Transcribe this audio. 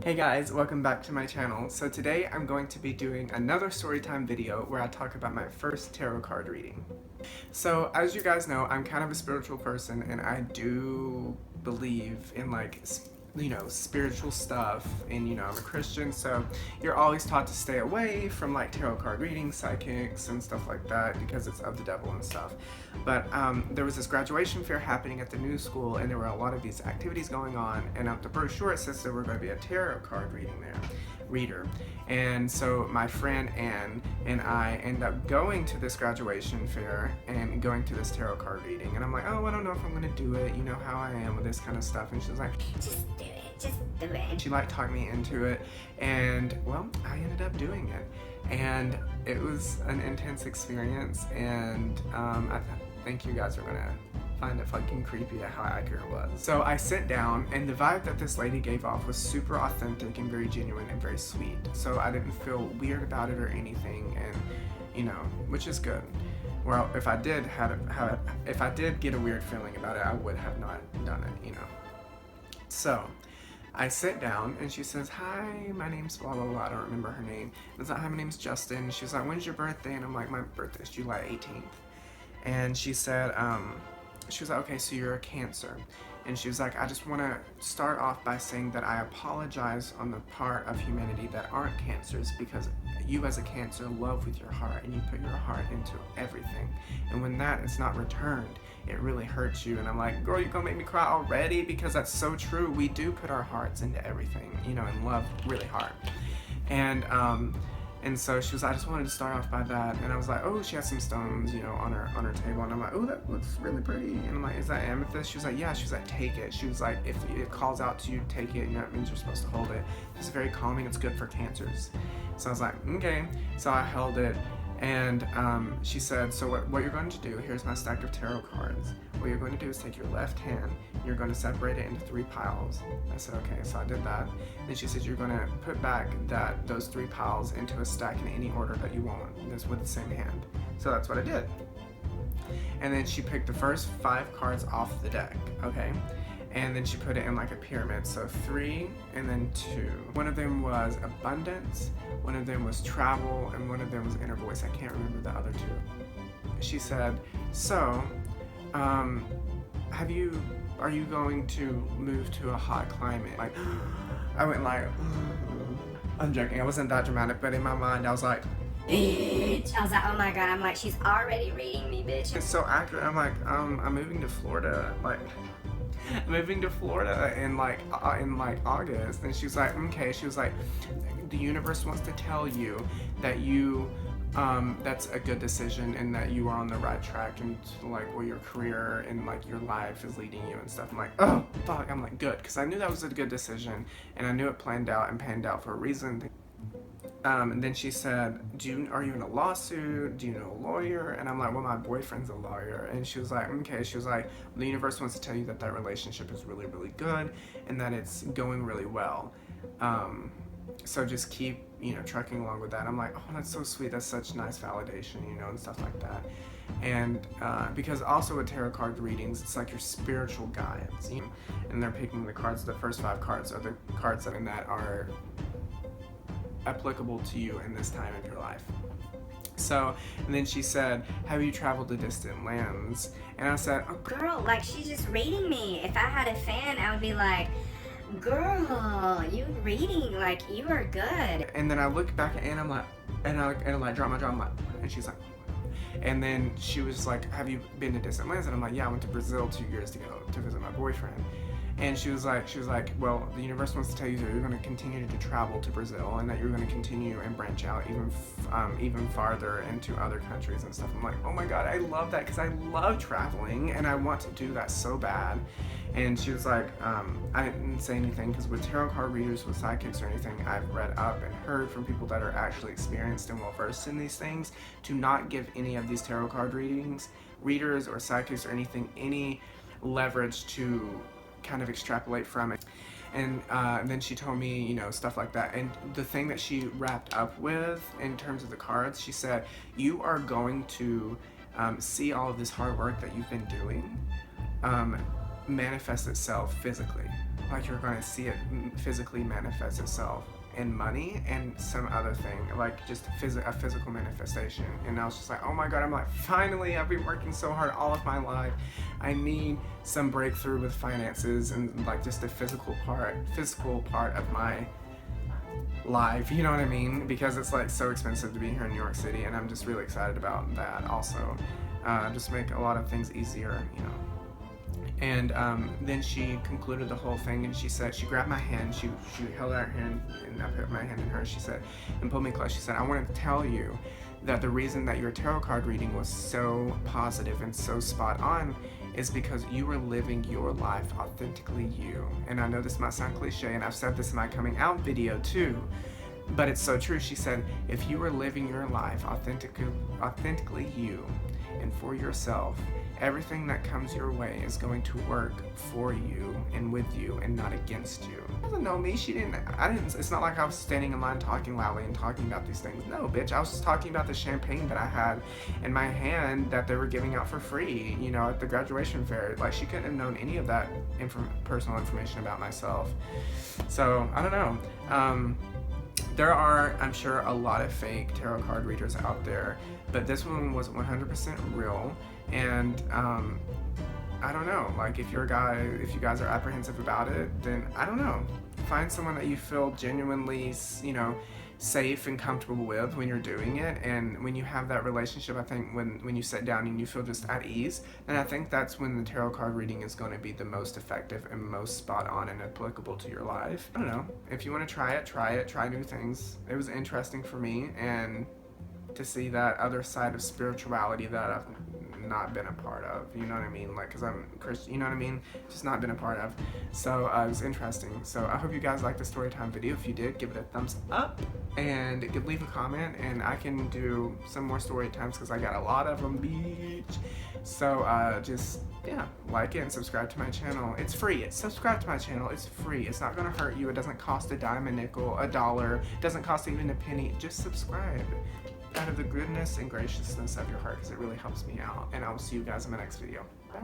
Hey guys, welcome back to my channel. So today I'm going to be doing another storytime video where I talk about my first tarot card reading. So as you guys know, I'm kind of a spiritual person and I do believe in spiritual stuff, and I'm a Christian, so you're always taught to stay away from like tarot card readings, psychics and stuff like that because it's of the devil and stuff. But there was this graduation fair happening at the new school and there were a lot of these activities going on, and the brochure it says there were going to be a tarot card reader. And so my friend Anne and I end up going to this graduation fair and going to this tarot card reading, and I'm like, oh, I don't know if I'm gonna do it, you know how I am with this kind of stuff. And she's like, just do it. She like talked me into it, and well, I ended up doing it, and it was an intense experience, and I think you guys are gonna find it fucking creepy at how accurate it was. So I sit down, and the vibe that this lady gave off was super authentic and very genuine and very sweet. So I didn't feel weird about it or anything, and which is good. Well, if I did get a weird feeling about it, I would have not done it, So I sit down and she says, hi, my name's blah blah blah, I don't remember her name. It's like, hi, my name's Justin. She's like, when's your birthday? And I'm like, my birthday's July 18th. And she said, she was like, okay, so you're a Cancer. And she was like, I just want to start off by saying that I apologize on the part of humanity that aren't Cancers, because you as a Cancer love with your heart and you put your heart into everything. And when that is not returned, it really hurts you. And I'm like, girl, you're gonna make me cry already? Because that's so true. We do put our hearts into everything, and love really hard. And so she was like, I just wanted to start off by that. And I was like, oh, she has some stones, on her table. And I'm like, oh, that looks really pretty. And I'm like, is that amethyst? She was like, yeah. She was like, take it. She was like, if it calls out to you, take it. It means you're supposed to hold it. It's very calming. It's good for Cancers. So I was like, okay. So I held it. And she said, so what you're going to do, here's my stack of tarot cards. What you're going to do is take your left hand, you're going to separate it into 3 piles. I said, okay, so I did that. Then she said, you're going to put back those 3 piles into a stack in any order that you want, this with the same hand. So that's what I did. And then she picked the first 5 cards off the deck, okay? And then she put it in like a pyramid, so 3 and then 2. One of them was abundance, one of them was travel, and one of them was inner voice. I can't remember the other 2. She said, so, are you going to move to a hot climate? Like, I went like, I'm joking, I wasn't that dramatic, but in my mind I was like, bitch. I was like, oh my god, I'm like, she's already reading me, bitch. It's so accurate. I'm like, I'm moving to Florida, in August. And she's like, okay. She was like, the universe wants to tell you that that's a good decision and that you are on the right track, and where your career and your life is leading you and stuff. I'm like, oh fuck. I'm like, good, because I knew that was a good decision and I knew it panned out for a reason. And then she said, are you in a lawsuit? Do you know a lawyer? And I'm like, well, my boyfriend's a lawyer. And she was like, okay. She was like, the universe wants to tell you that relationship is really, really good and that it's going really well. So just keep, trucking along with that. I'm like, oh, that's so sweet. That's such nice validation, and stuff like that. And because also with tarot card readings, it's like your spiritual guides, and they're picking the cards. The first 5 cards are the cards that are applicable to you in this time of your life. So, and then she said, have you traveled to distant lands? And I said, oh, girl, she's just reading me. If I had a fan, I would be like, girl, you reading, you are good. And then I look back at Anne, I'm like, and I drop my jaw, I'm like, and she's like, and then she was like, have you been to distant lands? And I'm like, yeah, I went to Brazil 2 years ago to visit my boyfriend. And she was like, well, the universe wants to tell you that you're going to continue to travel to Brazil and that you're going to continue and branch out even farther into other countries and stuff. I'm like, oh my god, I love that, because I love traveling and I want to do that so bad. And she was like, I didn't say anything, because with tarot card readers, with psychics or anything, I've read up and heard from people that are actually experienced and well versed in these things to not give any of these tarot card readers or psychics or anything any leverage to kind of extrapolate from it. And then she told me, stuff like that. And the thing that she wrapped up with in terms of the cards, she said, you are going to see all of this hard work that you've been doing manifest itself physically. like you're going to see it physically manifest itself in money and some other thing, like just a physical manifestation. And I was just like, oh my god, I'm like, finally, I've been working so hard all of my life. I need some breakthrough with finances and like just a physical part of my life, you know what I mean? Because it's like so expensive to be here in New York City, and I'm just really excited about that also. Just make a lot of things easier, you know. And then she concluded the whole thing, and she said, she grabbed my hand, she held out her hand, and I put my hand in hers, she said, and pulled me close. She said, I want to tell you that the reason that your tarot card reading was so positive and so spot on is because you were living your life authentically you. And I know this might sound cliche, and I've said this in my coming out video too, but it's so true. She said, if you were living your life authentically you and for yourself, everything that comes your way is going to work for you and with you and not against you. She doesn't know me. It's not like I was standing in line talking loudly and talking about these things. No, bitch, I was just talking about the champagne that I had in my hand that they were giving out for free, you know, at the graduation fair. Like, she couldn't have known any of that personal information about myself. So, I don't know. There are, I'm sure, a lot of fake tarot card readers out there, but this one was 100% real. And I don't know, like if you guys are apprehensive about it, then I don't know, find someone that you feel genuinely, you know, safe and comfortable with when you're doing it. And when you have that relationship, I think when you sit down and you feel just at ease, then I think that's when the tarot card reading is going to be the most effective and most spot on and applicable to your life. I don't know, if you want to try it, try new things. It was interesting for me, and to see that other side of spirituality that I've not been a part of, you know what I mean, like, because I'm Christian, you know what I mean, just not been a part of. So it was interesting. So I hope you guys liked the story time video. If you did, give it a thumbs up and leave a comment, and I can do some more story times because I got a lot of them, bitch. So just, yeah, like it and subscribe to my channel. It's free. Subscribe to my channel. It's free. It's not gonna hurt you. It doesn't cost a dime, a nickel, a dollar. It doesn't cost even a penny. Just subscribe out of the goodness and graciousness of your heart, because it really helps me out. And I will see you guys in my next video. Bye.